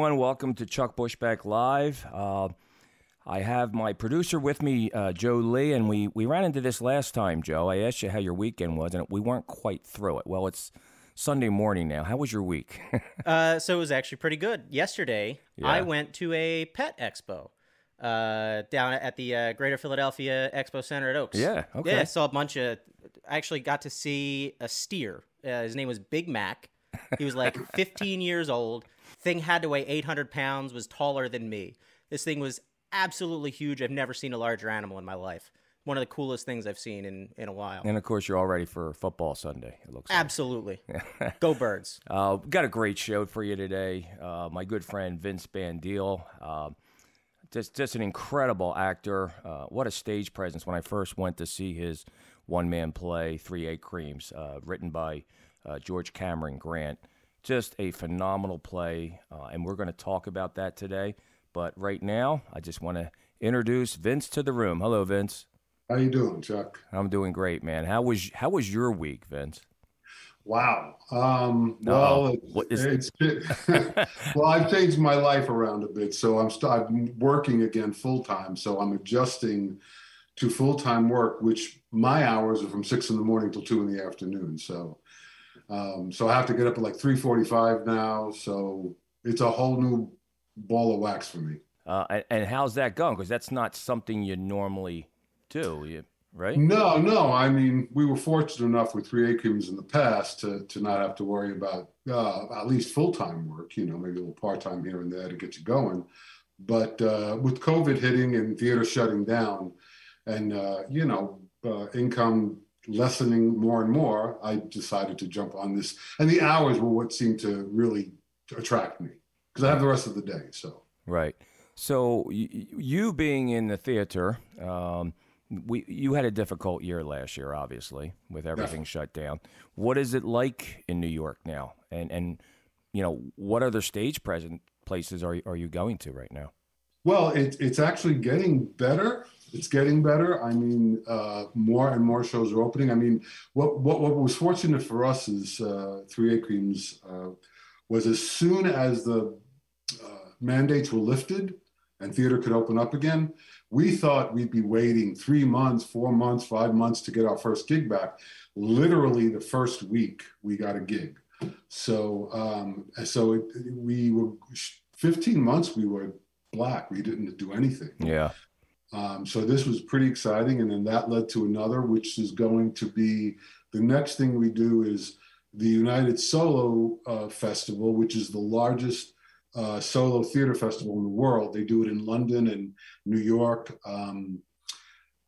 everyone. Welcome to Chuck Bushbeck Live. I have my producer with me, Joe Lee, and we ran into this last time, Joe. I asked you how your weekend was, and we weren't quite through it. Well, it's Sunday morning now. How was your week? So it was actually pretty good. Yesterday, Yeah. I went to a pet expo down at the Greater Philadelphia Expo Center at Oaks. Yeah, okay. Yeah, I saw a bunch of... I actually got to see a steer. His name was Big Mac. He was like 15 years old. Thing had to weigh 800 pounds, was taller than me. This thing was absolutely huge. I've never seen a larger animal in my life. One of the coolest things I've seen in a while. And, of course, you're all ready for football Sunday, it looks like. Absolutely. Go Birds. Got a great show for you today. My good friend, Vince Bandille, just an incredible actor. What a stage presence. When I first went to see his one-man play, 3/8 Creams, written by George Cameron Grant. Just a phenomenal play, and we're going to talk about that today. But right now, I just want to introduce Vince to the room. Hello, Vince. How you doing, Chuck? I'm doing great, man. How was your week, Vince? Wow. Well, well, I've changed my life around a bit, so I'm working again full time. So I'm adjusting to full time work, which my hours are from 6 in the morning till 2 in the afternoon. So I have to get up at like 3:45 now. So it's a whole new ball of wax for me. And how's that going? Because that's not something you normally do, right? No. I mean, we were fortunate enough with 3/8 Creams in the past to not have to worry about at least full-time work, maybe a little part-time here and there to get you going. But with COVID hitting and theater shutting down and, income lessening more and more, I decided to jump on this. And the hours were what seemed to really attract me because I have the rest of the day. So Right. So you being in the theater, you had a difficult year last year, obviously, with everything shut down. What is it like in New York now? And what other stage places are you going to right now? Well, it's actually getting better. It's getting better. I mean, more and more shows are opening. I mean, what was fortunate for us is 3/8 Creams was as soon as the mandates were lifted and theater could open up again, we thought we'd be waiting 3 months, 4 months, 5 months to get our first gig back. Literally the first week we got a gig. So we were 15 months we were black. We didn't do anything. Yeah. So this was pretty exciting. And then that led to another, which is going to be the next thing we do is the United Solo Festival, which is the largest solo theater festival in the world. They do it in London and New York. And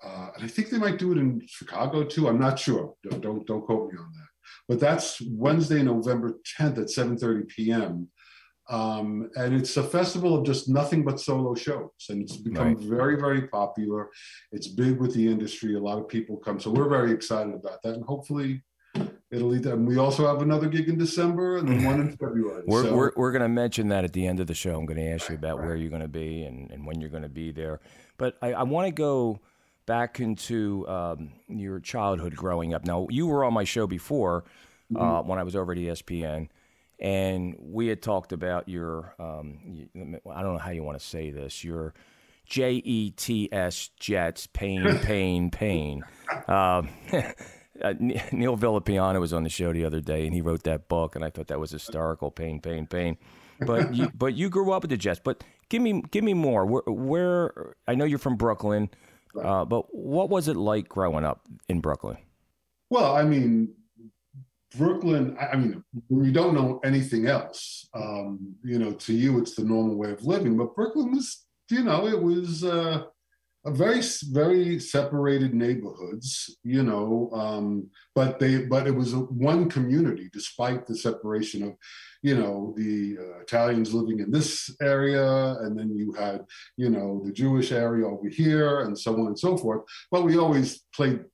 I think they might do it in Chicago too. I'm not sure. Don't quote me on that. But that's Wednesday, November 10th at 7:30 p.m. And it's a festival of just nothing but solo shows. And it's become very, very popular. It's big with the industry. A lot of people come. So we're very excited about that. And hopefully it'll lead to, and we also have another gig in December and then one in February. We're going to mention that at the end of the show. I'm going to ask you about where you're going to be and when you're going to be there. But I want to go back into your childhood growing up. Now, you were on my show before when I was over at ESPN. And we had talked about your, I don't know how you want to say this, your JETS, Jets, pain. Neil Villapiano was on the show the other day, and he wrote that book, and I thought that was hysterical, pain. But you grew up with the Jets. But give me more. Where I know you're from Brooklyn, but what was it like growing up in Brooklyn? Well, I mean, Brooklyn, I mean, we don't know anything else. To you, it's the normal way of living. But Brooklyn was, it was a very, very separated neighborhoods, but it was one community, despite the separation of, the Italians living in this area, and then you had, the Jewish area over here, and so on and so forth. But we always played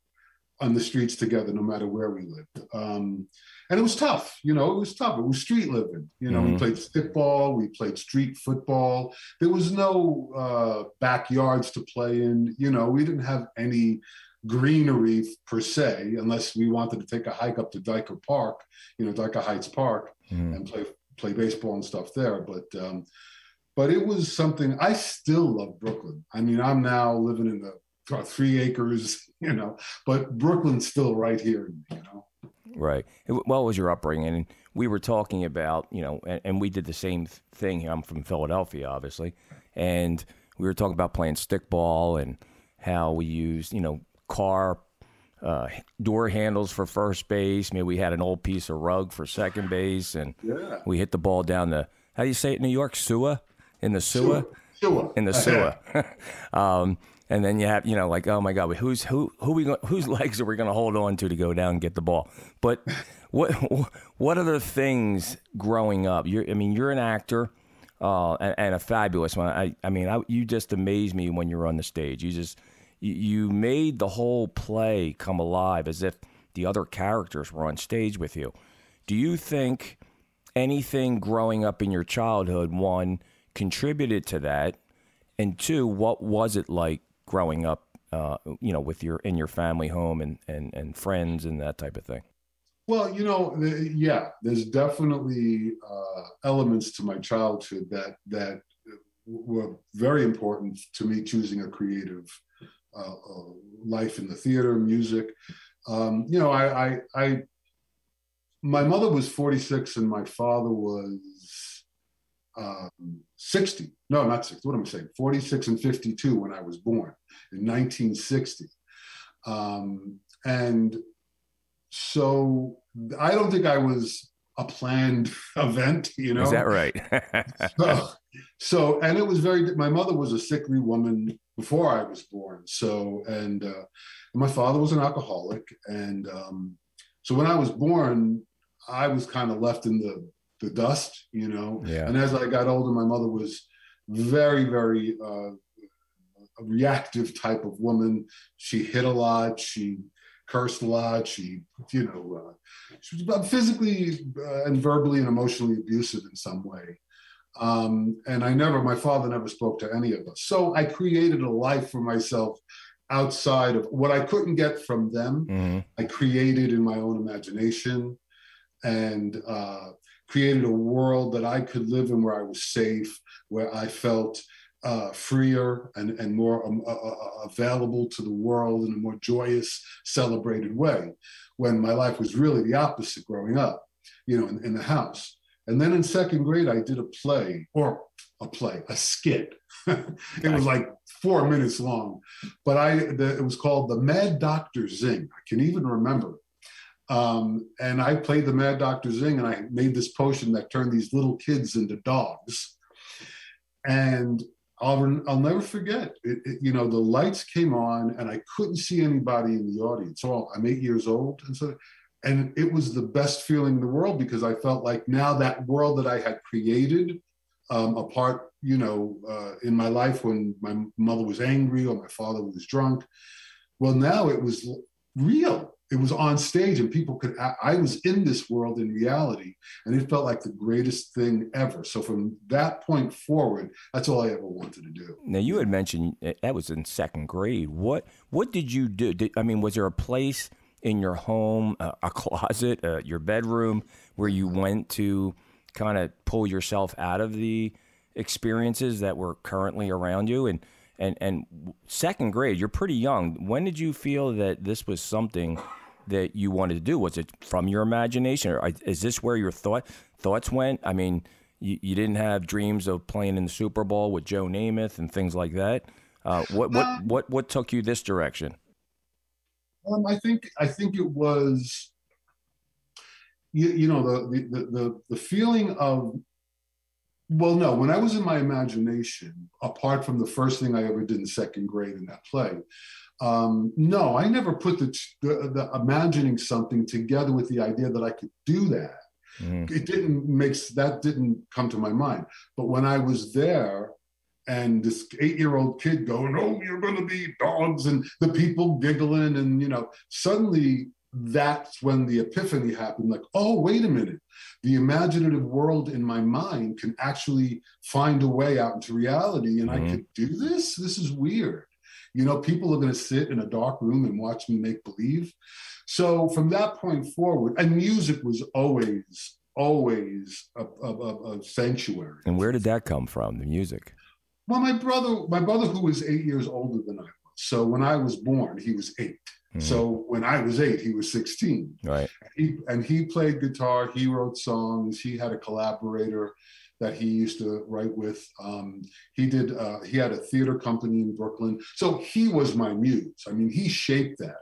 on the streets together, no matter where we lived. And it was tough, it was tough. It was street living. We played stickball, we played street football. There was no backyards to play in. We didn't have any greenery per se, unless we wanted to take a hike up to Dyker Park, Dyker Heights Park, and play baseball and stuff there. But but it was something. I still love Brooklyn. I mean, I'm now living in the 3 acres, you know, but Brooklyn's still right here, you know. Right. Well, it was your upbringing, and we were talking about, you know, and we did the same thing. I'm from Philadelphia, obviously, and we were talking about playing stickball and how we used, you know, car door handles for first base. Maybe we had an old piece of rug for second base, and we hit the ball down the, how do you say it in New York? Sewer? In the sewer? Sewer. In the sewer. And then you have, you know, like, oh my God, whose legs are we going to hold on to go down and get the ball? But what other things growing up? You're an actor and a fabulous one. You just amaze me when you're on the stage. You made the whole play come alive as if the other characters were on stage with you. Do you think anything growing up in your childhood, one, contributed to that, and two, what was it like growing up, you know, in your family home and friends and that type of thing? Well, you know, yeah, there's definitely elements to my childhood that were very important to me choosing a creative life in the theater, music. You know, my mother was 46 and my father was 60. No, not 60. What am I saying? 46 and 52 when I was born in 1960. And so I don't think I was a planned event, you know? Is that right? So, and it was my mother was a sickly woman before I was born. So, and my father was an alcoholic. And so when I was born, I was kind of left in the dust, you know? Yeah. And as I got older, my mother was very, very a reactive type of woman. She hit a lot. She cursed a lot. She, you know, she was physically and verbally and emotionally abusive in some way. And my father never spoke to any of us. So I created a life for myself outside of what I couldn't get from them. Mm-hmm. I created in my own imagination and created a world that I could live in where I was safe, where I felt freer and more available to the world in a more joyous, celebrated way, when my life was really the opposite growing up, you know, in the house. And then in second grade, I did a skit. It was like 4 minutes long, but it was called The Mad Dr. Zing. I can even remember. And I played the Mad Dr. Zing, and I made this potion that turned these little kids into dogs. And I'll never forget, you know, the lights came on and I couldn't see anybody in the audience. So I'm 8 years old. And it was the best feeling in the world, because I felt like now that world that I had created apart, you know, in my life when my mother was angry or my father was drunk. Well, now it was real. It was on stage and people I was in this world in reality, and it felt like the greatest thing ever. So from that point forward, that's all I ever wanted to do. Now, you had mentioned that was in second grade. What did you do? Was there a place in your home, a closet, your bedroom, where you went to kind of pull yourself out of the experiences that were currently around you? And second grade, you're pretty young. When did you feel that this was something that you wanted to do? Was it from your imagination, or is this where your thoughts went? I mean, you didn't have dreams of playing in the Super Bowl with Joe Namath and things like that. What took you this direction? I think it was, you know, the feeling of, well, no, when I was in my imagination, apart from the first thing I ever did in second grade in that play, no, I never put the imagining something together with the idea that I could do that. Mm. That didn't come to my mind. But when I was there and this 8-year-old kid going, "Oh, you're going to be dogs," and the people giggling, and, you know, suddenly that's when the epiphany happened. Like, oh, wait a minute. The imaginative world in my mind can actually find a way out into reality, and I could do this? This is weird. You know, people are going to sit in a dark room and watch me make believe. So from that point forward, and music was always always a sanctuary. And where did that come from, the music? Well, my brother who was 8 years older than I was. So when I was born, he was 8. Mm-hmm. So when I was 8, he was 16. Right. And he played guitar. He wrote songs. He had a collaborator that he used to write with. He had a theater company in Brooklyn. So he was my muse. I mean, he shaped that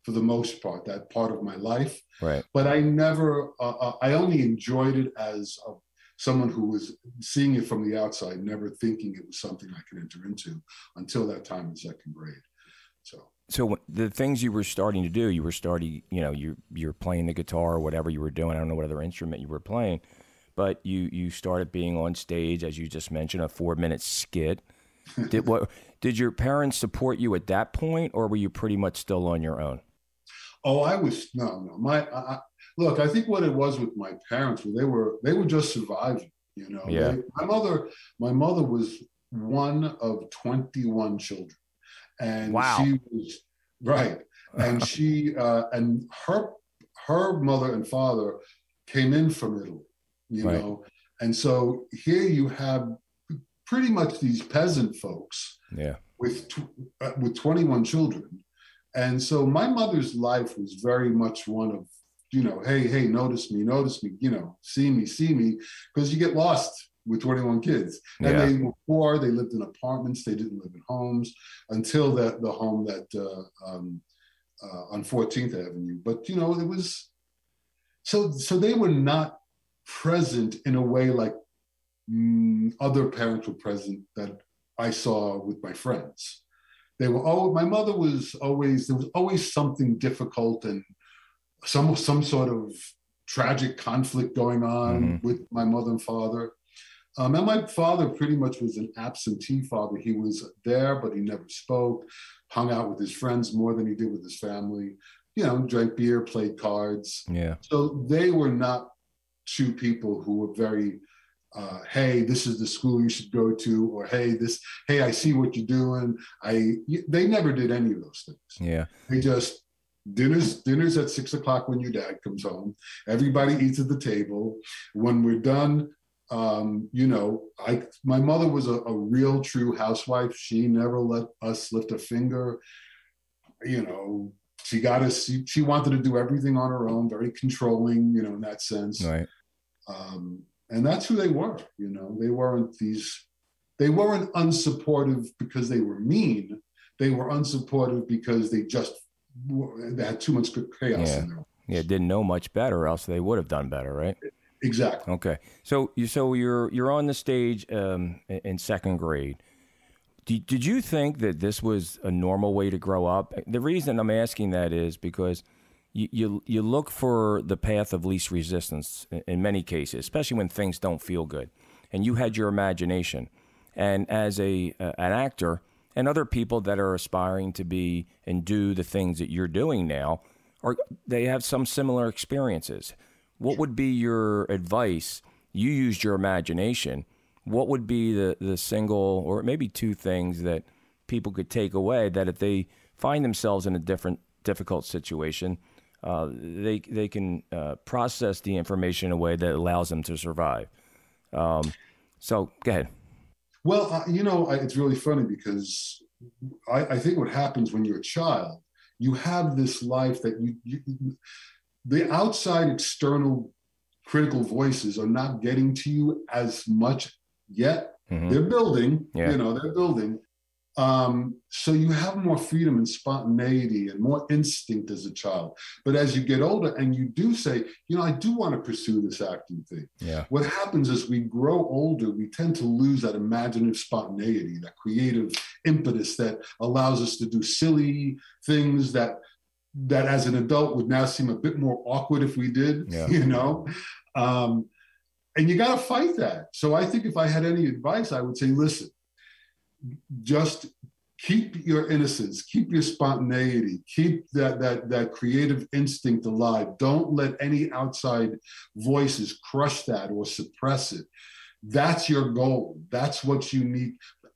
for the most part, that part of my life. Right. But I never, I only enjoyed it as someone who was seeing it from the outside, never thinking it was something I could enter into until that time in second grade. So the things you were starting to do, you're playing the guitar or whatever you were doing. I don't know what other instrument you were playing, but you started being on stage, as you just mentioned, a 4-minute skit. Did your parents support you at that point, or were you pretty much still on your own? Oh, I was no. Look, I think what it was with my parents, they were just surviving. You know, yeah. My mother was one of 21 children, and wow. She was right, and she and her mother and father came in from Italy, you right. know, and so here you have pretty much these peasant folks, yeah, with 21 children. And so my mother's life was very much one of, you know, hey, notice me, you know, see me, because you get lost with 21 kids. And yeah. they were poor, they lived in apartments, they didn't live in homes until the home that on 14th Avenue. But, you know, it was, so they were not present in a way like other parents were present that I saw with my friends. They were my mother was always, there was always something difficult and some sort of tragic conflict going on mm-hmm. with my mother and father. And my father pretty much was an absentee father. He was there, but he never spoke, hung out with his friends more than he did with his family, you know, drank beer, played cards. Yeah. So they were not two people who were very, hey, this is the school you should go to, or hey, I see what you're doing. They never did any of those things. Yeah. They just, dinner's at 6:00 when your dad comes home. Everybody eats at the table. When we're done, you know, my mother was a real true housewife. She never let us lift a finger. You know, she wanted to do everything on her own, very controlling, you know, in that sense. Right. And that's who they were, you know. They weren't unsupportive because they were mean. They were unsupportive because they had too much chaos in there. Yeah, didn't know much better, else they would have done better, right? Exactly. Okay. So you're on the stage in second grade. Did you think that this was a normal way to grow up? The reason I'm asking that is because you look for the path of least resistance in many cases, especially when things don't feel good. And you had your imagination. And as an actor and other people that are aspiring to be and do the things that you're doing now, they have some similar experiences. What would be your advice? You used your imagination. What would be the single or maybe two things that people could take away that if they find themselves in a difficult situation, they can process the information in a way that allows them to survive? So go ahead. Well, you know, it's really funny because I think what happens when you're a child, you have this life that the outside external critical voices are not getting to you as much yet. Mm-hmm. They're building, you know, they're building. So you have more freedom and spontaneity and more instinct as a child. But as you get older and you do say, you know, I do want to pursue this acting thing. Yeah. What happens is we grow older, we tend to lose that imaginative spontaneity, that creative impetus that allows us to do silly things that as an adult would now seem a bit more awkward if we did, you know? And you got to fight that. So I think if I had any advice, I would say, listen, just keep your innocence, keep your spontaneity, keep that creative instinct alive. Don't let any outside voices crush that or suppress it. That's your goal. That's what you need,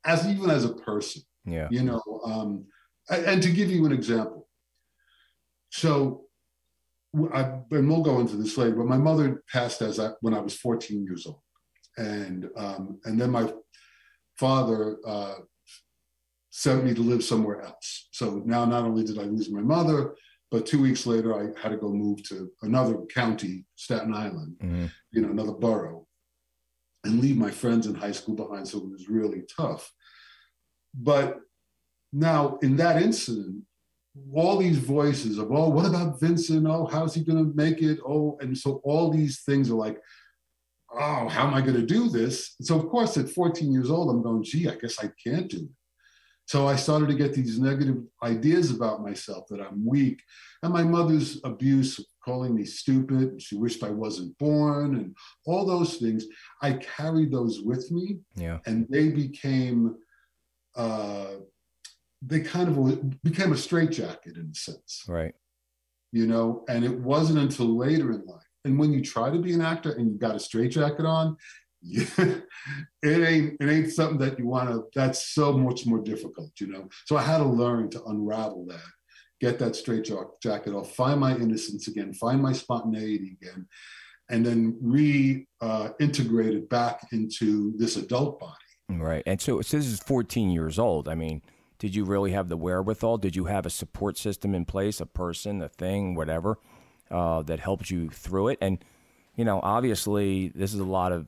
even as a person. Yeah. You know, and to give you an example. So and we'll go into this later, but my mother passed when I was 14 years old. And then my father sent me to live somewhere else. So now not only did I lose my mother, but 2 weeks later, I had to go move to another county, Staten Island, another borough, and leave my friends in high school behind. So it was really tough. But now in that incident, all these voices of, oh, what about Vincent? Oh, how's he going to make it? Oh, and so all these things are like, oh, how am I going to do this? So of course, at 14 years old, I'm going, gee, I guess I can't do it. So I started to get these negative ideas about myself, that I'm weak. And my mother's abuse, calling me stupid, and she wished I wasn't born, and all those things, I carried those with me. Yeah. And they became, they kind of became a straitjacket in a sense. Right. And it wasn't until later in life. And when you try to be an actor and you got a straitjacket on, it ain't something that you want to, that's so much more difficult, So I had to learn to unravel that, get that straitjacket off, find my innocence again, find my spontaneity again, and then reintegrate it back into this adult body. Right. And so this is 14 years old. I mean, did you really have the wherewithal? Did you have a support system in place, a person, a thing, whatever, that helped you through it? And, obviously this is a lot of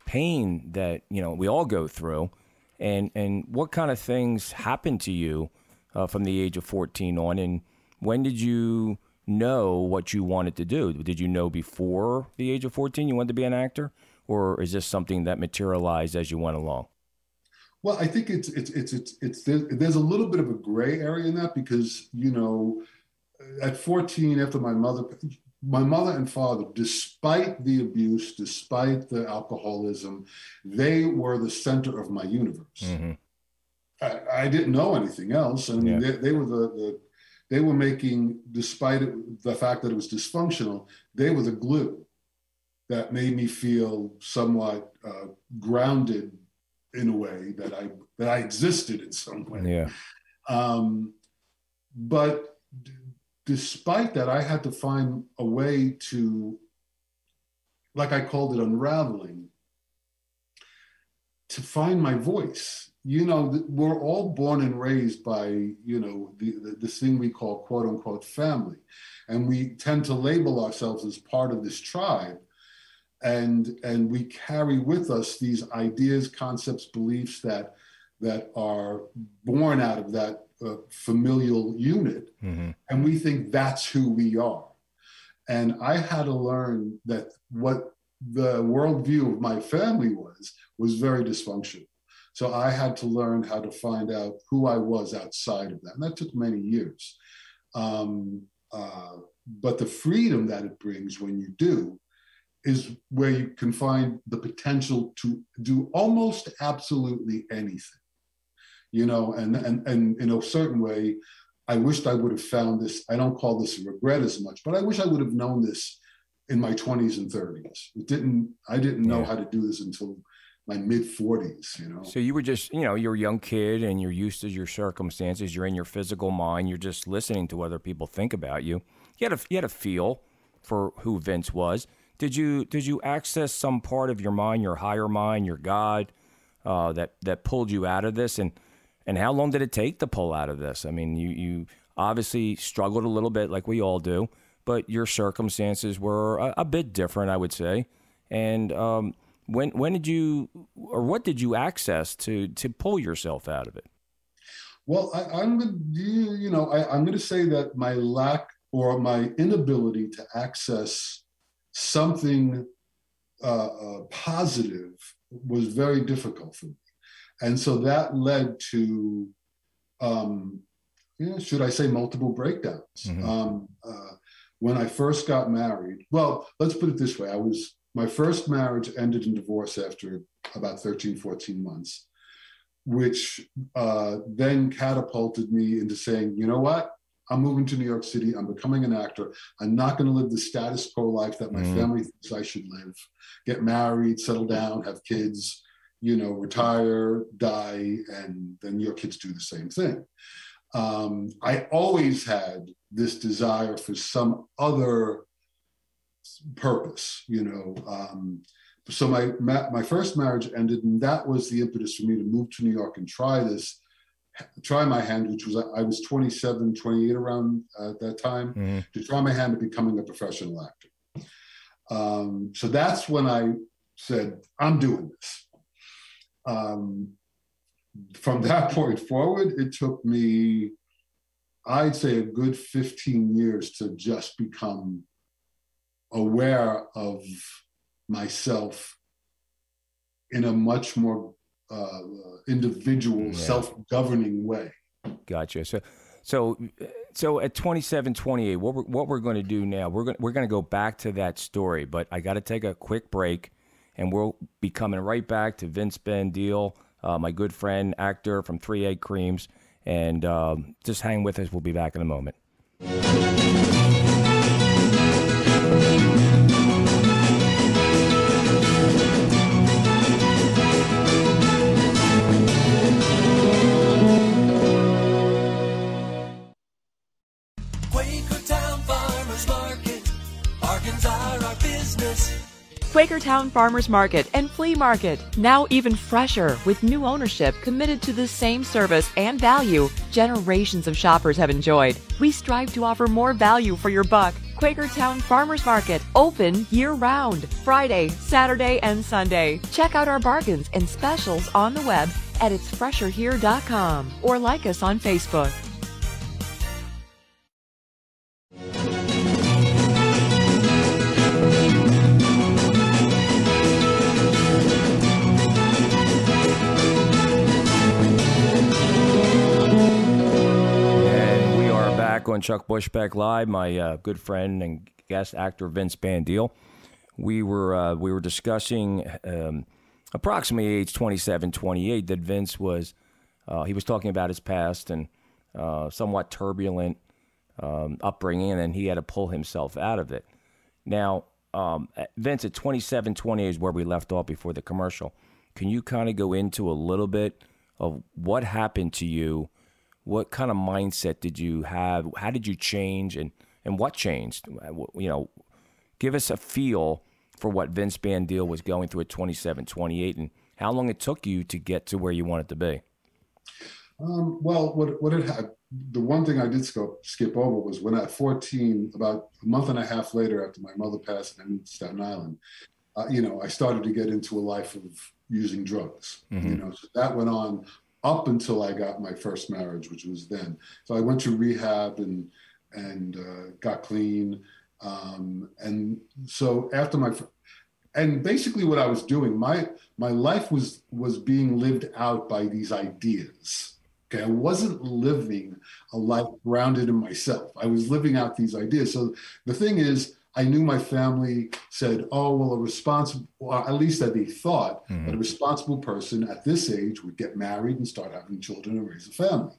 pain that, we all go through. And what kind of things happened to you from the age of 14 on? And when did you know what you wanted to do? Did you know before the age of 14 you wanted to be an actor? Or is this something that materialized as you went along? Well, I think it's there's a little bit of a gray area in that because, at 14, after my mother and father, despite the abuse, despite the alcoholism, they were the center of my universe. Mm-hmm. I didn't know anything else. I mean, they were making, despite the fact that it was dysfunctional, they were the glue that made me feel somewhat grounded in a way that I existed in some way. Yeah. But despite that, I had to find a way to, like I called it, unraveling, to find my voice. We're all born and raised by, this thing we call quote unquote family. And we tend to label ourselves as part of this tribe. And we carry with us these ideas, concepts, beliefs that are born out of that familial unit. Mm-hmm. And we think that's who we are. And I had to learn that what the worldview of my family was very dysfunctional. So I had to learn how to find out who I was outside of that. And that took many years. But the freedom that it brings when you do is where you can find the potential to do almost absolutely anything, and in a certain way, I wished I would have found this. I don't call this a regret as much, but I wish I would have known this in my 20s and 30s. I didn't know how to do this until my mid 40s, So you were just, you're a young kid and you're used to your circumstances. You're in your physical mind. You're just listening to what other people think about you. You had a feel for who Vince was. Did you access some part of your mind, your higher mind, your God, that pulled you out of this? And how long did it take to pull out of this? I mean, you obviously struggled a little bit, like we all do, but your circumstances were a bit different, I would say. And when did you, or what did you access to pull yourself out of it? Well, I'm going to say that my lack or my inability to access something positive was very difficult for me. And so that led to, should I say, multiple breakdowns. Mm-hmm. When I first got married, well, let's put it this way. My first marriage ended in divorce after about 13, 14 months, which then catapulted me into saying, you know what? I'm moving to New York City. I'm becoming an actor. I'm not going to live the status quo life that my family thinks I should live. Get married, settle down, have kids, retire, die, and then your kids do the same thing. I always had this desire for some other purpose, you know. So my first marriage ended, and that was the impetus for me to move to New York and try my hand, which was, I was 27, 28 around that time, to try my hand at becoming a professional actor. So that's when I said, I'm doing this. From that point forward, it took me, I'd say, a good 15 years to just become aware of myself in a much more individual, self-governing way. Gotcha. So at 27, 28, what we're going to do now, we're going to go back to that story, but I got to take a quick break, and we'll be coming right back to Vince Bandille, my good friend, actor from 3 Egg Creams, and just hang with us. We'll be back in a moment. Quakertown Farmers Market and Flea Market, now even fresher with new ownership committed to the same service and value generations of shoppers have enjoyed. We strive to offer more value for your buck. Quakertown Farmers Market, open year-round, Friday, Saturday, and Sunday. Check out our bargains and specials on the web at itsfresherhere.com or like us on Facebook. On Chuck Bushbeck Live, my good friend and guest actor Vince Bandille. We were discussing approximately age 27, 28 that Vince was he was talking about his past and somewhat turbulent upbringing, and then he had to pull himself out of it. Now, Vince, at 27, 28 is where we left off before the commercial. Can you kind of go into a little bit of what happened to you? What kind of mindset did you have? How did you change, and what changed? You know, give us a feel for what Vince Bandille was going through at 27, 28, and how long it took you to get to where you wanted to be. Well, the one thing I did skip over was when at 14, about a month and a half later after my mother passed and I moved to Staten Island, you know, I started to get into a life of using drugs. You know, so that went on up until I got my first marriage, which was then. So I went to rehab and got clean. And so after and basically what I was doing, my life was being lived out by these ideas. Okay, I wasn't living a life grounded in myself. I was living out these ideas. So the thing is, I knew my family said, oh, well, at least that they thought that a responsible person at this age would get married and start having children and raise a family.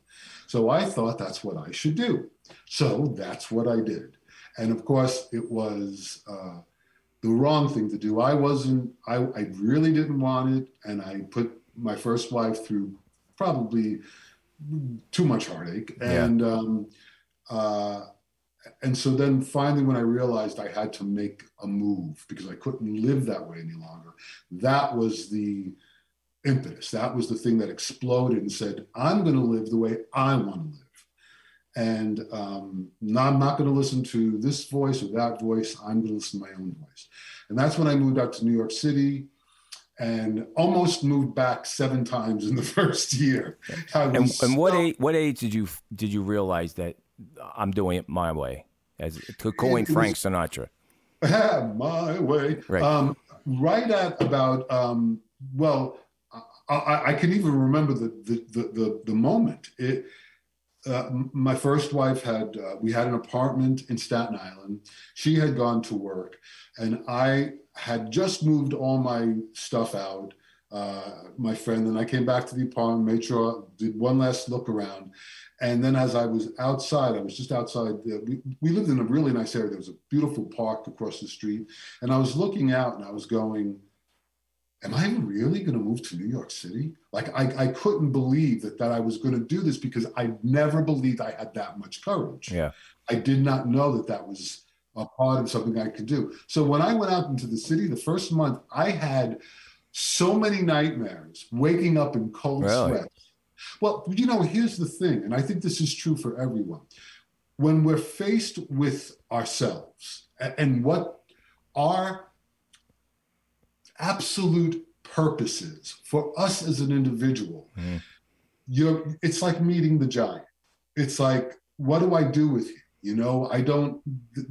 So I thought that's what I should do. So that's what I did. And of course, it was the wrong thing to do. I really didn't want it. And I put my first wife through probably too much heartache. And so then finally, when I realized I had to make a move because I couldn't live that way any longer, that was the impetus. That was the thing that exploded and said, I'm going to live the way I want to live. And I'm not going to listen to this voice or that voice. I'm going to listen to my own voice. And that's when I moved out to New York City and almost moved back 7 times in the first year. And what age did you realize that I'm doing it my way, as to coin Frank Sinatra? My way. Right. Right at about, I can even remember the moment. My first wife we had an apartment in Staten Island. She had gone to work, and I had just moved all my stuff out, my friend, and I came back to the apartment, made sure, did one last look around. And then as I was outside, I was just outside, we lived in a really nice area. There was a beautiful park across the street. And I was looking out and I was going, am I really going to move to New York City? Like, I couldn't believe that I was going to do this, because I never believed I had that much courage. Yeah. I did not know that was a part of something I could do. So when I went out into the city, the first month, I had so many nightmares, waking up in cold sweats. Well, you know, here's the thing, and I think this is true for everyone. When we're faced with ourselves and what our absolute purpose is for us as an individual, it's like meeting the giant. It's like, what do I do with you? You know,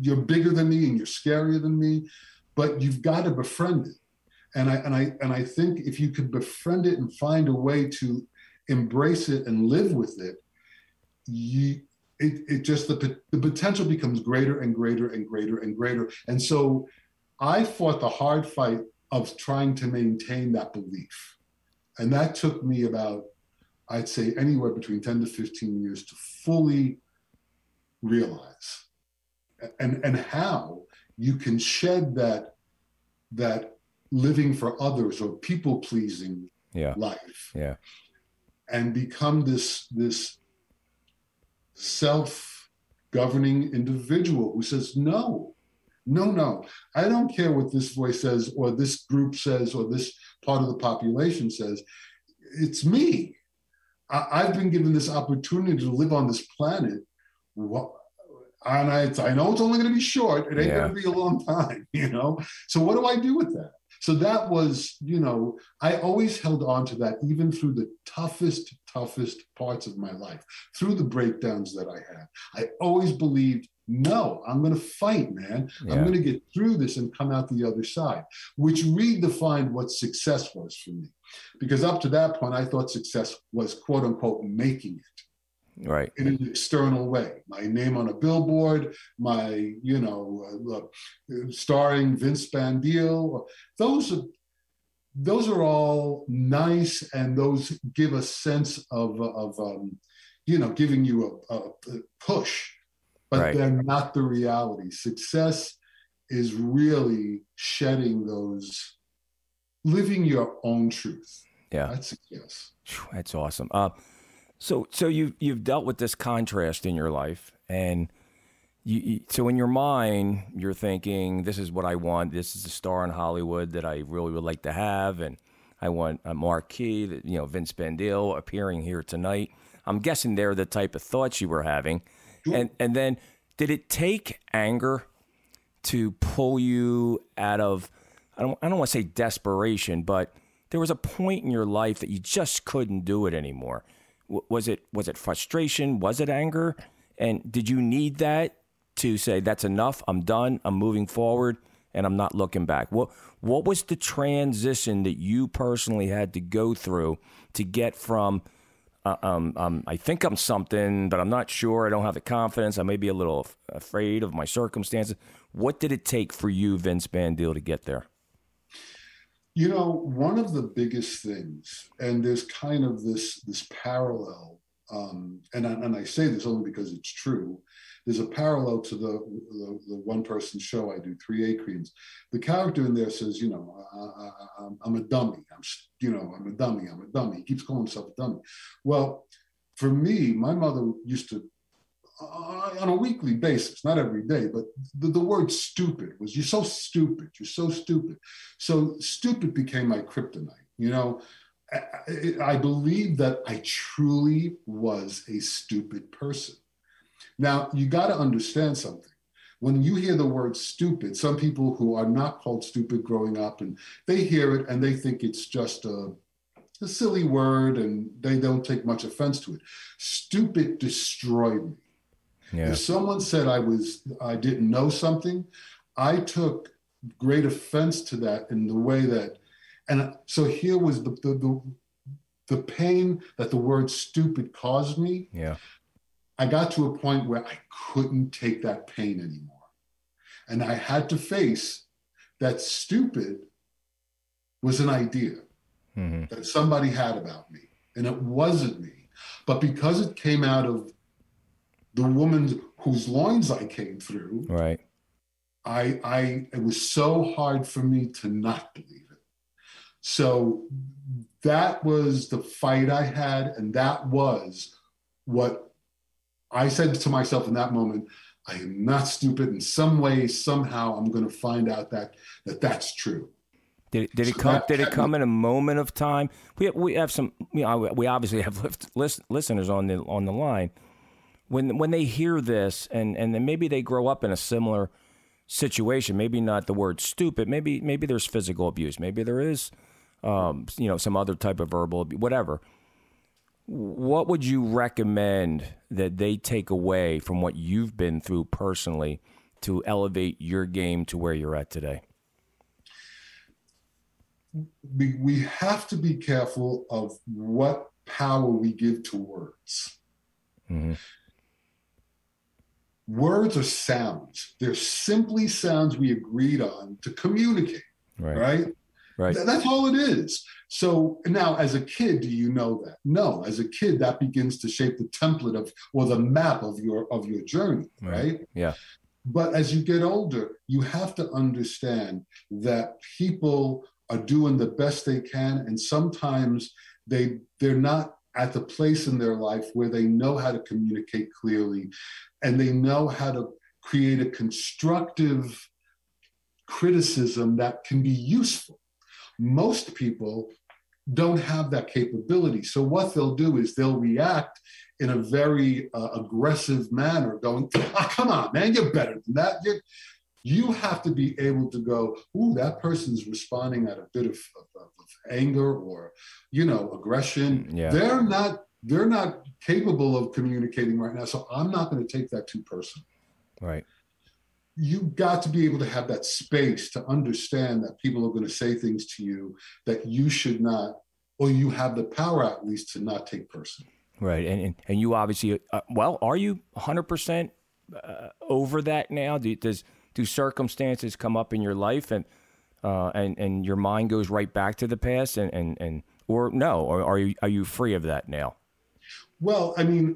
you're bigger than me and you're scarier than me, but you've got to befriend it. And I think if you could befriend it and find a way to embrace it and live with it, the potential becomes greater and greater and greater and greater. And so I fought the hard fight of trying to maintain that belief. And that took me about, I'd say, anywhere between 10 to 15 years to fully realize and how you can shed that living for others or people pleasing life and become this self-governing individual who says, no, I don't care what this voice says or this group says or this part of the population says. It's me. I've been given this opportunity to live on this planet. And I know it's only going to be short. It ain't going to be a long time, you know? So what do I do with that? So that was, you know, I always held on to that even through the toughest parts of my life, through the breakdowns that I had. I always believed, no, I'm going to fight, man. I'm going to get through this and come out the other side, which redefined what success was for me. Because up to that point, I thought success was, quote unquote, making it. Right. In an external way. My name on a billboard, my, you know, starring Vince Bandille. Those are all nice, and those give a sense of you know, giving you a push, but they're not the reality. Success is really shedding those, living your own truth. Yeah. That's success. That's awesome. So you've dealt with this contrast in your life, and so in your mind, you're thinking, this is what I want. This is a star in Hollywood that I really would like to have, and I want a marquee, that, you know, Vince Bandille appearing here tonight. I'm guessing they're the type of thoughts you were having. And then did it take anger to pull you out of, I don't want to say desperation, but there was a point in your life that you just couldn't do it anymore? Was it frustration? Was it anger? And did you need that to say, that's enough, I'm done, I'm moving forward, and I'm not looking back? What was the transition that you personally had to go through to get from, I think I'm something, but I'm not sure, I don't have the confidence, I may be a little afraid of my circumstances. What did it take for you, Vince Bandille, to get there? You know, one of the biggest things, and there's kind of this parallel, and I say this only because it's true. There's a parallel to the one-person show I do, 3 Acreans. The character in there says, you know, I'm a dummy. I'm a dummy. He keeps calling himself a dummy. Well, for me, my mother used to, on a weekly basis, not every day, but the word stupid was, you're so stupid. So stupid became my kryptonite. You know, I believe that I truly was a stupid person. Now, you got to understand something. When you hear the word stupid, some people who are not called stupid growing up, and they hear it and they think it's just a silly word and they don't take much offense to it. Stupid destroyed me. Yeah. If someone said I didn't know something, I took great offense to that in the way that, and so here was the pain that the word stupid caused me. Yeah. I got to a point where I couldn't take that pain anymore. And I had to face that stupid was an idea that somebody had about me, and it wasn't me. But because it came out of the woman whose loins I came through, right? It was so hard for me to not believe it. So that was the fight I had, and that was what I said to myself in that moment. I am not stupid. In some way, somehow, I'm going to find out that's true. Did it come in a moment of time? We have some, we obviously have listeners on the line. When they hear this, and then maybe they grow up in a similar situation, maybe not the word stupid, maybe there's physical abuse, maybe there is some other type of verbal abuse, whatever. What would you recommend that they take away from what you've been through personally to elevate your game to where you're at today? We have to be careful of what power we give to words. Mm-hmm. Words are sounds. They're simply sounds we agreed on to communicate, right? Right. That's all it is. So now, as a kid, do you know that? No, as a kid, that begins to shape the template or the map of your journey, right? Yeah. But as you get older, you have to understand that people are doing the best they can, and sometimes they're not at the place in their life where they know how to communicate clearly, and they know how to create a constructive criticism that can be useful. Most people don't have that capability. So what they'll do is they'll react in a very aggressive manner, going, come on, man, you're better than that. You have to be able to go, ooh, that person's responding at a bit of anger or, aggression. Yeah. They're not capable of communicating right now. So I'm not going to take that too personally. Right. You've got to be able to have that space to understand that people are going to say things to you that you should not, or you have the power at least to not take personally. Right. And you obviously, are you 100% over that now? Do circumstances come up in your life and your mind goes right back to the past or no, or are you free of that now? Well, I mean,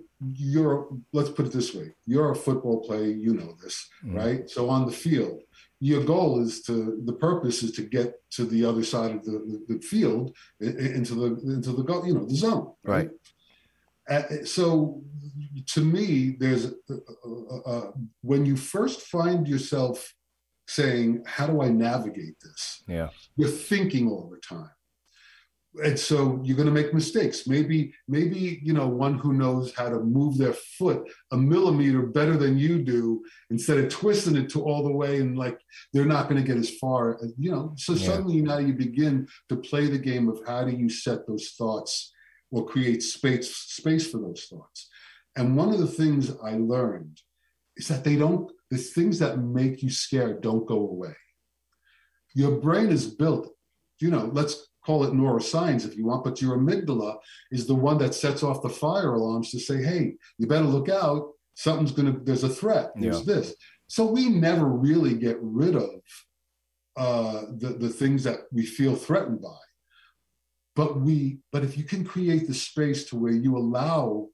let's put it this way. You're a football player, you know this, right? So on the field, your goal the purpose is to get to the other side of the field into the goal, the zone, right? So to me, there's when you first find yourself saying, how do I navigate this? Yeah. You're thinking all the time. And so you're going to make mistakes. Maybe, one who knows how to move their foot a millimeter better than you do, instead of twisting it to all the way and they're not going to get as far as, So suddenly now you begin to play the game of how do you set those thoughts or create space for those thoughts. And one of the things I learned is that the things that make you scared don't go away. Your brain is built, let's call it neuroscience if you want, but your amygdala is the one that sets off the fire alarms to say, hey, you better look out. There's a threat. There's this. So we never really get rid of the things that we feel threatened by. But if you can create the space to where you allow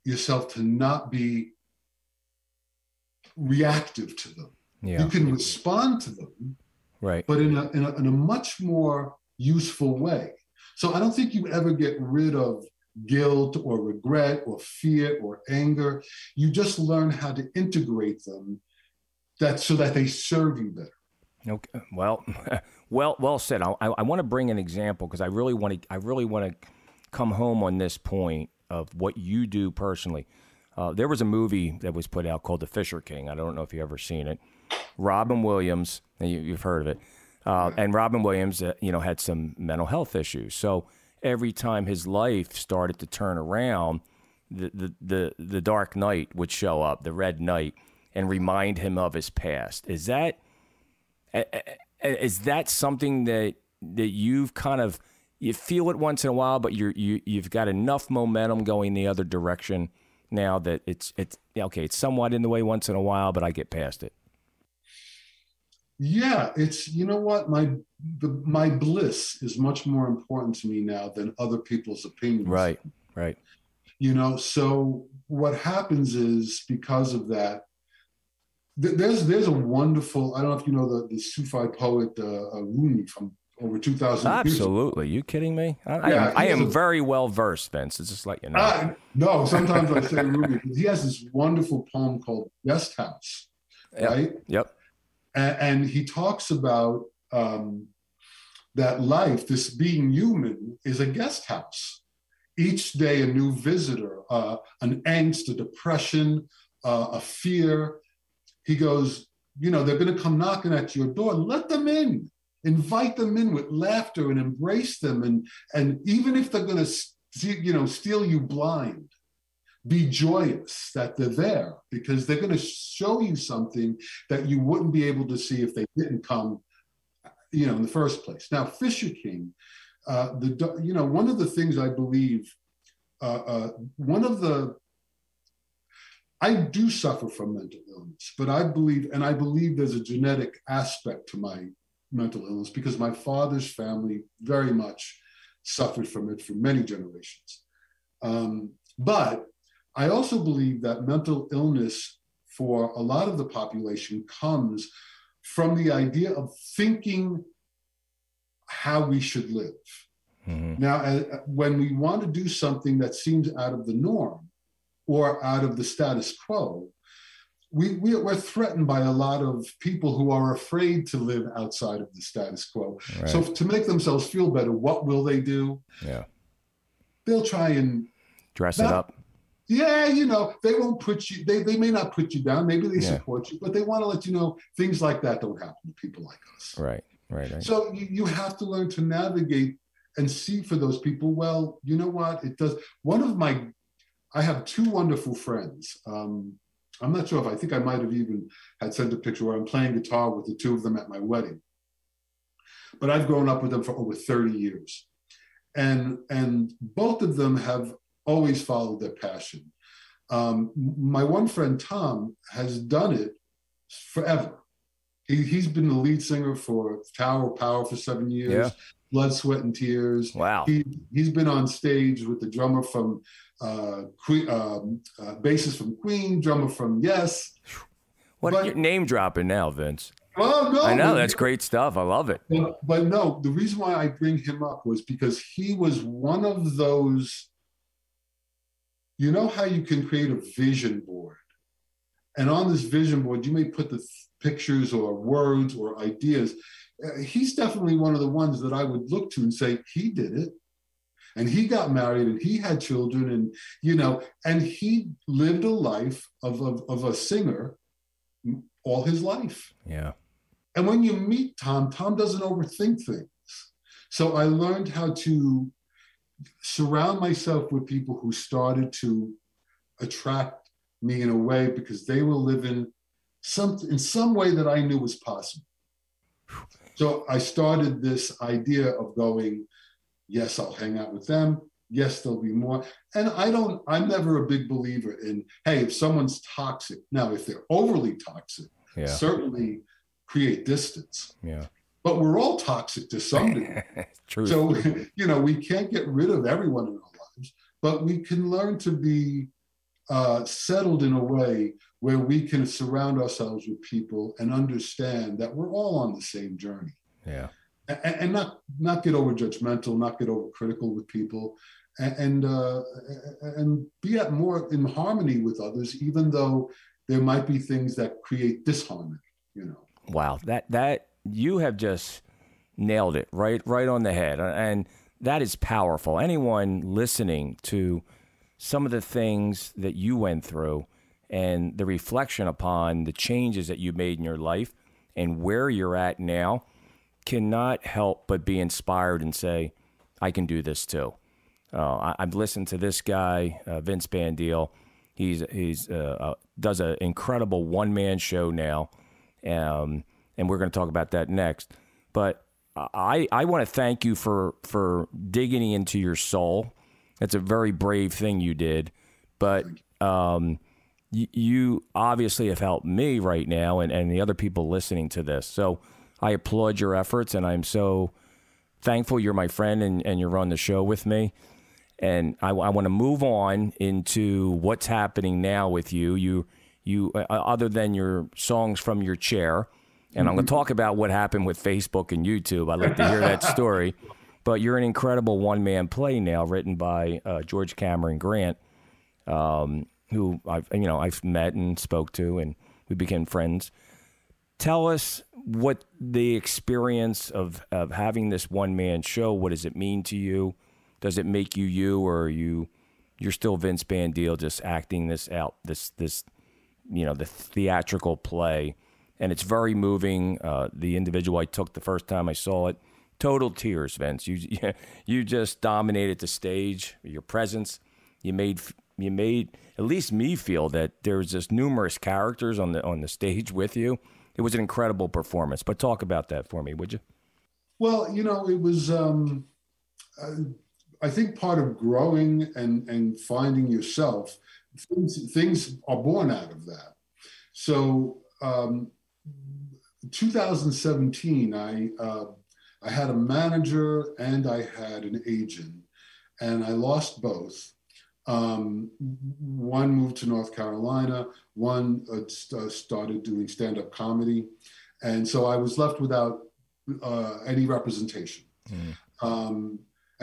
yourself to not be reactive to them, you can respond to them, right? But in a much more useful way. So I don't think you ever get rid of guilt or regret or fear or anger. You just learn how to integrate them so that they serve you better. Okay. Well said. I want to bring an example because I really want to come home on this point of what you do personally. There was a movie that was put out called The Fisher King. I don't know if you've ever seen it. Robin Williams, you've heard of it. And Robin Williams, had some mental health issues. So every time his life started to turn around, the Dark Knight would show up, the Red Knight, and remind him of his past. Is that something that you've kind of, you feel it once in a while, but you've got enough momentum going the other direction now that it's somewhat in the way once in a while, but I get past it? Yeah, it's, what, my bliss is much more important to me now than other people's opinions. Right. So what happens is, because of that, there's a wonderful, I don't know if you know the Sufi poet Rumi from over 2,000. Absolutely. You kidding me? I am very well versed, Vince. It's just like, you know. No, sometimes I say Ruby, because he has this wonderful poem called Guest House, right? Yep. And he talks about that life, this being human, is a guest house. Each day, a new visitor, an angst, a depression, a fear. He goes, you know, they're going to come knocking at your door. Let them in. Invite them in with laughter and embrace them. And even if they're going to, steal you blind, be joyous that they're there, because they're going to show you something that you wouldn't be able to see if they didn't come, in the first place. Now, Fisher King, one of the things I believe, I do suffer from mental illness, but I believe there's a genetic aspect to my mental illness, because my father's family very much suffered from it for many generations. But I also believe that mental illness for a lot of the population comes from the idea of thinking how we should live. Mm-hmm. Now, when we want to do something that seems out of the norm or out of the status quo, we're threatened by a lot of people who are afraid to live outside of the status quo. Right. So to make themselves feel better, what will they do? Yeah, they'll try and dress it up. Yeah, they won't put you, they may not put you down. Maybe they support you, but they want to let you know things like that don't happen to people like us. Right. So you have to learn to navigate and see for those people. Well, you know what? It does. I have two wonderful friends. I'm not sure I think I might have even had sent a picture where I'm playing guitar with the two of them at my wedding. But I've grown up with them for over 30 years. And both of them have always followed their passion. My one friend, Tom, has done it forever. He's been the lead singer for Tower of Power for 7 years, Blood, Sweat, and Tears. Wow. He's been on stage with the drummer from bassist from Queen, drummer from Yes. You're name dropping now, Vince? Oh, no. I know, that's great stuff. I love it. But no, the reason why I bring him up was because he was one of those. You know how you can create a vision board? And on this vision board, you may put the pictures or words or ideas. He's definitely one of the ones that I would look to and say, he did it. And he got married and he had children and he lived a life of a singer all his life. Yeah. And when you meet Tom doesn't overthink things. So I learned how to surround myself with people who started to attract me in a way because they were living in some way that I knew was possible. So I started this idea of going, yes, I'll hang out with them. Yes, there'll be more. And I'm never a big believer in, hey, if someone's toxic. Now, if they're overly toxic, certainly create distance. Yeah. But we're all toxic to some degree. True. So, we can't get rid of everyone in our lives, but we can learn to be settled in a way where we can surround ourselves with people and understand that we're all on the same journey. Yeah. And not get over judgmental, not get over critical with people, and be at more in harmony with others, even though there might be things that create disharmony. Wow, that you have just nailed it right on the head, and that is powerful. Anyone listening to some of the things that you went through and the reflection upon the changes that you made in your life and where you're at now cannot help but be inspired and say, I can do this too. I've listened to this guy, Vince Bandille. He's does an incredible one-man show now, and we're going to talk about that next. But I want to thank you for digging into your soul. That's a very brave thing you did, but you obviously have helped me right now and the other people listening to this. So I applaud your efforts, and I'm so thankful you're my friend and you're on the show with me. And I want to move on into what's happening now with you. You other than your songs from your chair, And I'm going to talk about what happened with Facebook and YouTube. I'd like to hear that story. But you're an incredible one-man play now, written by George Cameron Grant, who I've met and spoke to, and we became friends. Tell us what the experience of having this one-man show. What does it mean to you? Does it make you you, or you're still Vince Bandille, just acting this out, this the theatrical play? And it's very moving. The individual I took the first time I saw it, total tears, Vince. You just dominated the stage. Your presence. You made at least me feel that there's just numerous characters on the stage with you. It was an incredible performance. But talk about that for me, would you? Well, it was. I think part of growing and finding yourself, things are born out of that. So. 2017, I had a manager and I had an agent, and I lost both. One moved to North Carolina, one started doing stand-up comedy, and so I was left without any representation. And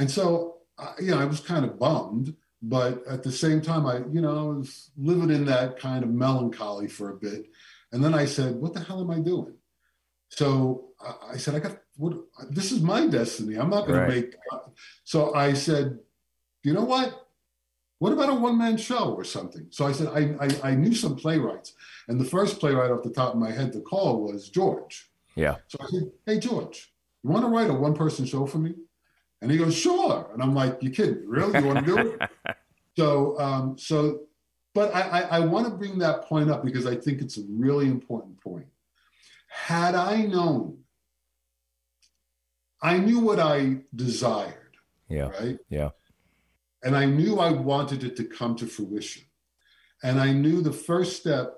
so, I was kind of bummed, but at the same time, I was living in that kind of melancholy for a bit. And then I said, what the hell am I doing? So I said, this is my destiny. I'm not going to make. So I said, you know what? What about a one-man show or something? So I said, I knew some playwrights. And the first playwright off the top of my head to call was George. Yeah. So I said, hey, George, you want to write a one-person show for me? And he goes, sure. And I'm like, you kidding me? Really? You want to do it? But I want to bring that point up because I think it's a really important point. Had I known, I knew what I desired. Yeah. Right? Yeah. And I knew I wanted it to come to fruition. And I knew the first step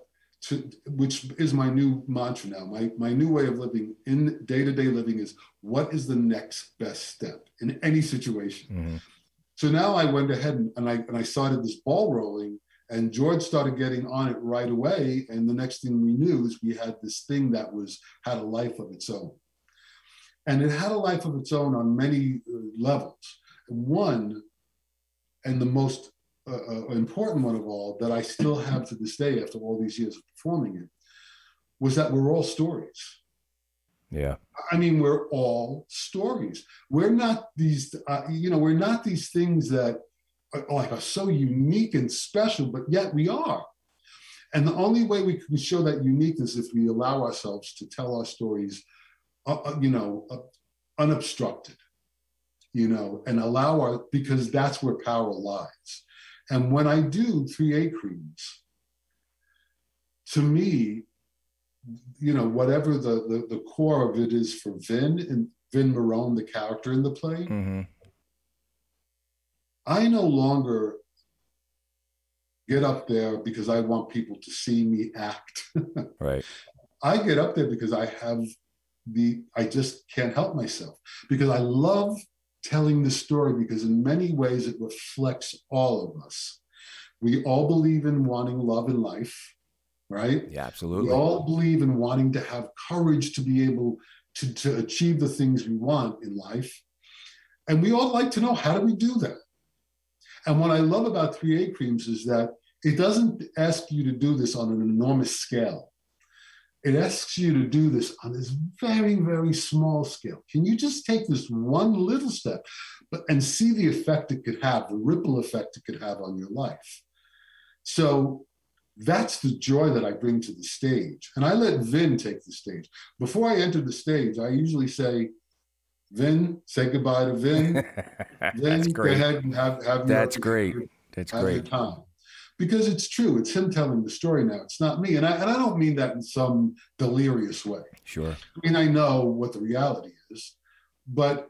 which is my new mantra now, my new way of living in day-to-day living is, what is the next best step in any situation? Mm-hmm. So now I went ahead and I started this ball rolling, and George started getting on it right away. And the next thing we knew is we had this thing that had a life of its own. And it had a life of its own on many levels. One, and the most important one of all that I still have to this day after all these years of performing it, was that we're all stories. Yeah. I mean, we're all stories. We're not these, we're not these things that are so unique and special, but yet we are. And the only way we can show that uniqueness is if we allow ourselves to tell our stories, unobstructed, and because that's where power lies. And when I do 3A Creams, to me, whatever the core of it is for Vin Marone, the character in the play, mm-hmm. I no longer get up there because I want people to see me act. Right. I get up there because I just can't help myself, because I love telling the story, because in many ways it reflects all of us. We all believe in wanting love in life, right? Yeah, absolutely. We all believe in wanting to have courage to be able to achieve the things we want in life. And we all like to know, how do we do that? And what I love about 3A Creams is that it doesn't ask you to do this on an enormous scale. It asks you to do this on this very, very small scale. Can you just take this one little step and see the effect it could have, the ripple effect it could have on your life? So that's the joy that I bring to the stage. And I let Vin take the stage. Before I enter the stage, I usually say, Vin, say goodbye to Vin. Vin, go ahead and have That's your, great. That's great. Your time. Because it's true. It's him telling the story now. It's not me. And I don't mean that in some delirious way. Sure. I mean, I know what the reality is. But,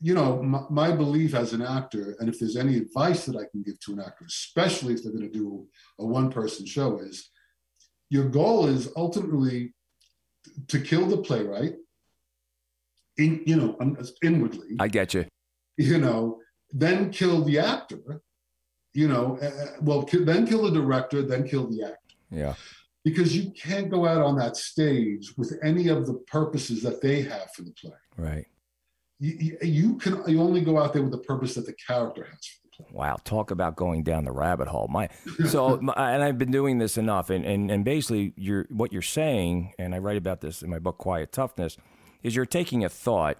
my belief as an actor, and if there's any advice that I can give to an actor, especially if they're going to do a one-person show, is your goal is ultimately to kill the playwright, inwardly. I get you. Then kill the actor, then kill the director, then kill the actor. Yeah. because you can't go out on that stage with any of the purposes that they have for the play. Right. You only go out there with the purpose that the character has for the play. Wow, talk about going down the rabbit hole. And I've been doing this enough, and basically what you're saying, and I write about this in my book Quiet Toughness, is you're taking a thought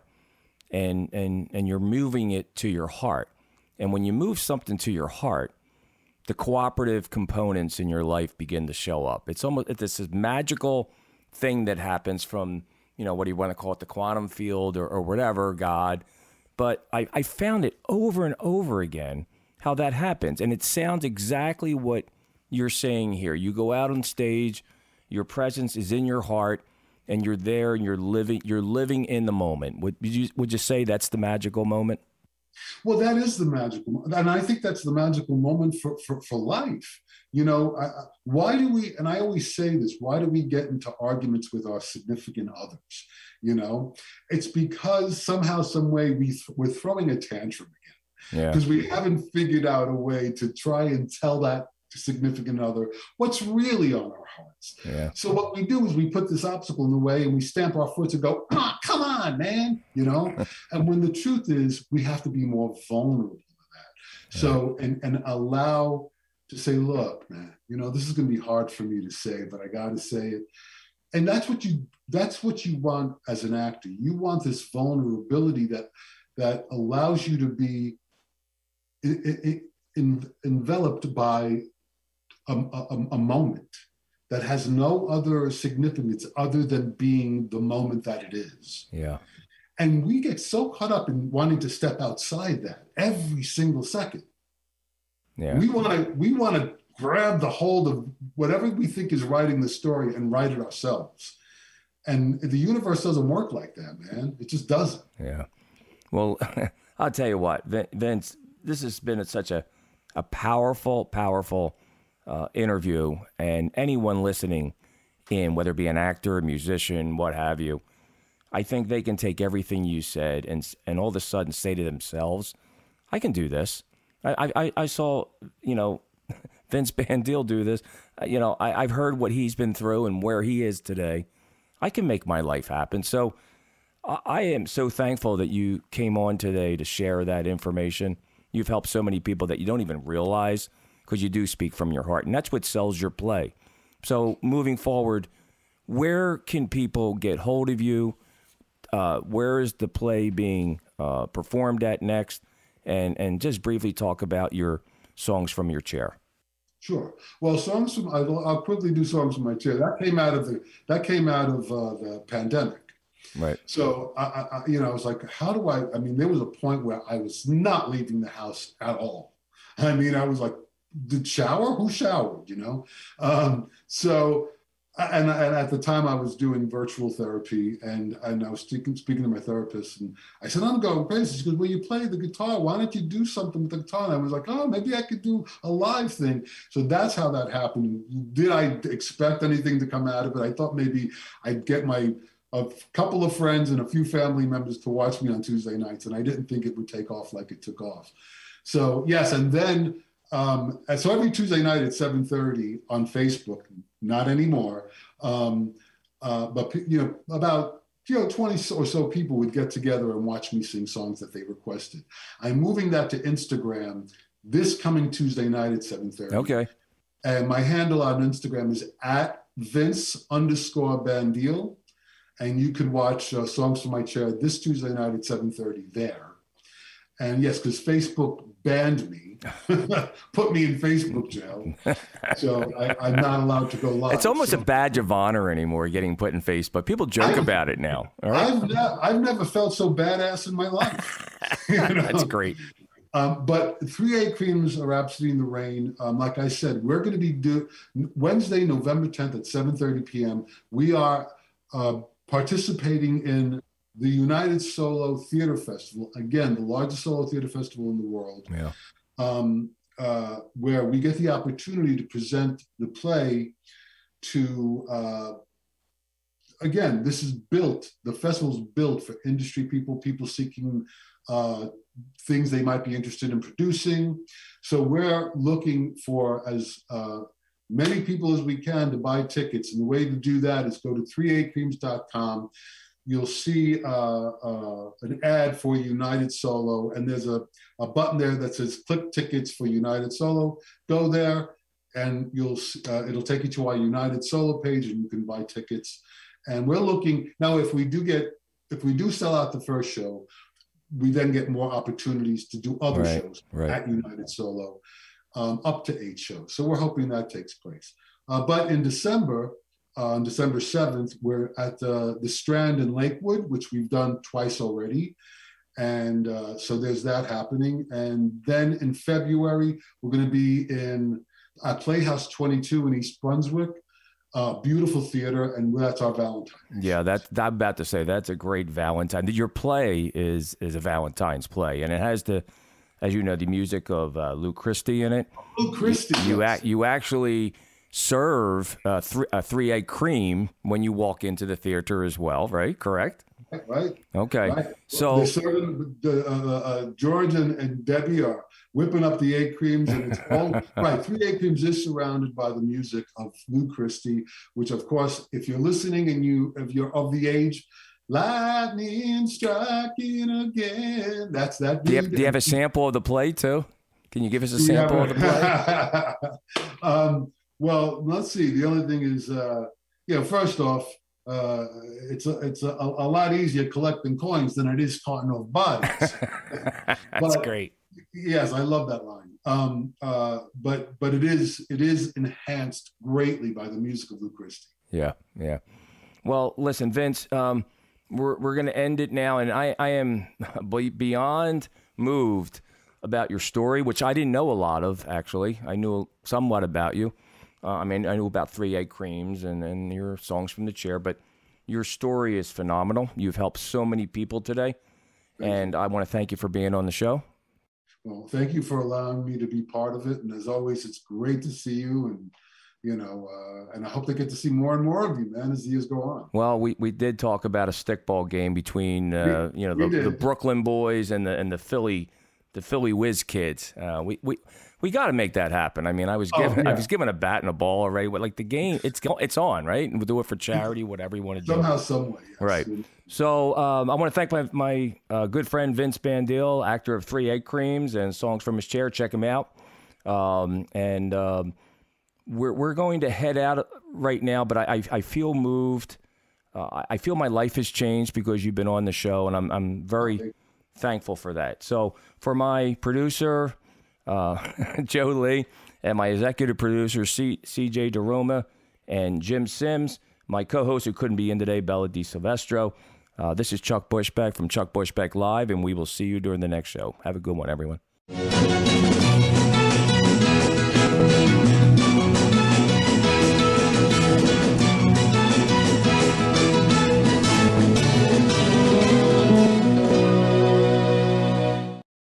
and you're moving it to your heart. And when you move something to your heart, the cooperative components in your life begin to show up. It's this magical thing that happens from, what do you want to call it, the quantum field or whatever, God. But I found it over and over again how that happens. And it sounds exactly what you're saying here. You go out on stage, your presence is in your heart, and you're there and you're living in the moment. Would you say that's the magical moment? Well, that is the magical, and I think that's the magical moment for life. Why do we, and I always say this, why do we get into arguments with our significant others? It's because somehow, some way we're throwing a tantrum again. Because we haven't figured out a way to try and tell that significant other what's really on our hearts. Yeah. So what we do is we put this obstacle in the way and we stamp our foot and go, come on, man, and when the truth is we have to be more vulnerable to that. So and allow to say, look, man, this is going to be hard for me to say, but I got to say it. And that's what you want as an actor. You want this vulnerability that allows you to be enveloped by a moment that has no other significance other than being the moment that it is. Yeah. And we get so caught up in wanting to step outside that every single second. Yeah. We want to grab the hold of whatever we think is writing the story and write it ourselves. And the universe doesn't work like that, man. It just doesn't. Yeah. Well, I'll tell you what, Vince, this has been such a powerful interview, and anyone listening in, whether it be an actor, a musician, what have you, I think they can take everything you said and all of a sudden say to themselves, I can do this. I saw, Vince Bandille do this. I've heard what he's been through and where he is today. I can make my life happen. So I am so thankful that you came on today to share that information. You've helped so many people that you don't even realize, because you do speak from your heart, and that's what sells your play. So moving forward, where can people get hold of you? Where is the play being performed at next? And just briefly talk about your songs from your chair. Sure. Well, I'll quickly do songs from my chair. That came out of the pandemic. Right. So I was like, how do I mean, there was a point where I was not leaving the house at all. I mean, I was like, did shower? Who showered? So, and at the time I was doing virtual therapy, and I was speaking to my therapist, and I said, I'm going crazy. She goes, well, you play the guitar. Why don't you do something with the guitar? And I was like, oh, maybe I could do a live thing. So that's how that happened. Did I expect anything to come out of it? I thought maybe I'd get a couple of friends and a few family members to watch me on Tuesday nights, and I didn't think it would take off like it took off. So yes, and then so every Tuesday night at 7:30 on Facebook, not anymore, but about 20 or so people would get together and watch me sing songs that they requested. I'm moving that to Instagram this coming Tuesday night at 7:30. Okay. And my handle on Instagram is @Vince_Bandille. And you can watch Songs from My Chair this Tuesday night at 7:30 there. And yes, because Facebook banned me, put me in Facebook jail. So I'm not allowed to go live. It's almost a badge of honor anymore, getting put in Facebook. People joke about it now. All right? I've never felt so badass in my life. That's great. But 3/8 Cream's Rhapsody in the Rain, like I said, we're going to be Wednesday, November 10th at 7:30 p.m. We are participating in the United Solo Theater Festival, again, the largest solo theater festival in the world, where we get the opportunity to present the play to, again, the festival's built for industry people seeking things they might be interested in producing. So we're looking for, as many people as we can to buy tickets. And the way to do that is go to 38creams.com. You'll see an ad for United Solo, and there's a button there that says click tickets for United Solo. Go there, and it'll take you to our United Solo page, and you can buy tickets. And we're looking now, if we do sell out the first show, we then get more opportunities to do other shows at United Solo, up to 8 shows. So we're hoping that takes place. But in December, on December 7th, we're at the Strand in Lakewood, which we've done twice already. And so there's that happening. And then in February, we're going to be at Playhouse 22 in East Brunswick. Beautiful theater, and that's our Valentine. Yeah, I'm about to say that's a great Valentine. Your play is a Valentine's play, and it has as you know, the music of Lou Christie in it. Lou Christie. You actually serve a 3-egg cream when you walk into the theater as well, right? Correct? Right. Okay. Right. So they're serving, George and Debbie are whipping up the egg creams, and it's all right. 3 egg creams is surrounded by the music of Lou Christie, which, of course, if you're listening and if you're of the age, lightning striking again. That's that. Do you have a sample of the play too? Can you give us a sample of the play? Well, let's see. The only thing is, first off, it's a lot easier collecting coins than it is carting off bodies. That's great. Yes, I love that line. But it is enhanced greatly by the music of Lou Christie. Yeah. Well, listen, Vince, we're going to end it now, and I am beyond moved about your story, which I didn't know a lot of, actually. I knew somewhat about you. I knew about 3 egg creams and your songs from the chair, but your story is phenomenal. You've helped so many people today, and I want to thank you for being on the show. Well, thank you for allowing me to be part of it. And as always, it's great to see you. And, and I hope they get to see more and more of you, man, as the years go on. Well, we did talk about a stickball game between, the Brooklyn boys and the Philly Whiz kids. We got to make that happen. I mean, I was given a bat and a ball already. But like the game, it's on, right? And we'll do it for charity, whatever you want to do. Somehow, some way. Yes. Right. So I want to thank my good friend Vince Bandille, actor of 3 Egg Creams and Songs from His Chair. Check him out. We're going to head out right now, but I feel moved. I feel my life has changed because you've been on the show, and I'm very thankful for that. So for my producer, Joe Lee, and my executive producer, CJ DeRoma, and Jim Sims, my co-host who couldn't be in today, Bella DiSilvestro. This is Chuck Bushbeck from Chuck Bushbeck Live, and we will see you during the next show. Have a good one, everyone.